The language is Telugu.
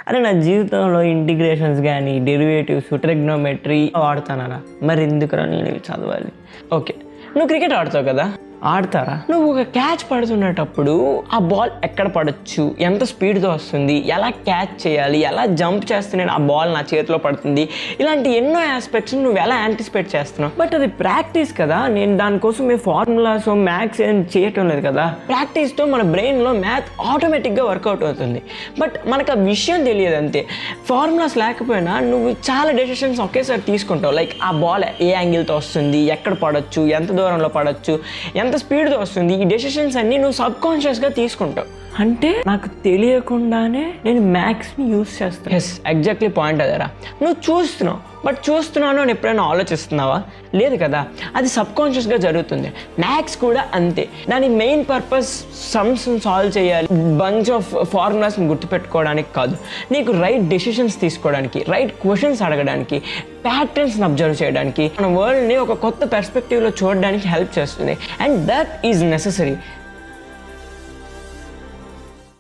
అరే నా జీవితంలో ఇంటిగ్రేషన్స్ కానీ డెరివేటివ్స్ ట్రిగ్నోమెట్రీ వాడతానరా, మరి ఎందుకురా నేను ఇవి చదవాలి? ఓకే, నువ్వు క్రికెట్ ఆడతావు కదా, ఆడతారా? నువ్వు ఒక క్యాచ్ పడుతున్నప్పుడు ఆ బాల్ ఎక్కడ పడచ్చు, ఎంత స్పీడ్తో వస్తుంది, ఎలా క్యాచ్ చేయాలి, ఎలా జంప్ చేస్తే నేను ఆ బాల్ నా చేతిలో పడుతుంది, ఇలాంటి ఎన్నో ఆస్పెక్ట్స్ నువ్వు ఎలా యాంటిసిపేట్ చేస్తున్నావు. బట్ అది ప్రాక్టీస్ కదా, నేను దానికోసం మీ ఫార్ములాస్ మ్యాథ్స్ ఏం చేయటం లేదు కదా. ప్రాక్టీస్తో మన బ్రెయిన్లో మ్యాథ్ ఆటోమేటిక్గా వర్కౌట్ అవుతుంది. బట్ మనకు ఆ విషయం తెలియదు అంతే. ఫార్ములాస్ లేకపోయినా నువ్వు చాలా డెసిషన్స్ ఒకేసారి తీసుకుంటావు. లైక్ ఆ బాల్ ఏ యాంగిల్తో వస్తుంది, ఎక్కడ పడవచ్చు, ఎంత దూరంలో పడవచ్చు, ఎంత స్పీడ్తో వస్తుంది, ఈ డెసిషన్స్ అన్నీ నువ్వు సబ్కాన్షియస్గా తీసుకుంటావు. అంటే నాకు తెలియకుండానే నేను మ్యాథ్స్ని యూస్ చేస్తాను. ఎస్, ఎగ్జాక్ట్లీ పాయింట్ అదేరా. నువ్వు చూస్తున్నావు, బట్ చూస్తున్నాను అని ఎప్పుడైనా ఆలోచిస్తున్నావా? లేదు కదా, అది సబ్కాన్షియస్గా జరుగుతుంది. మ్యాథ్స్ కూడా అంతే. దాని మెయిన్ పర్పస్ సమ్స్ని సాల్వ్ చేయాలి, బంచ్ ఆఫ్ ఫార్ములాస్ని గుర్తుపెట్టుకోవడానికి కాదు, నీకు రైట్ డెసిషన్స్ తీసుకోవడానికి, రైట్ క్వశ్చన్స్ అడగడానికి, ప్యాటర్న్స్ని అబ్జర్వ్ చేయడానికి, మన వరల్డ్ని ఒక కొత్త పర్స్పెక్టివ్లో చూడడానికి హెల్ప్ చేస్తుంది. And that is necessary.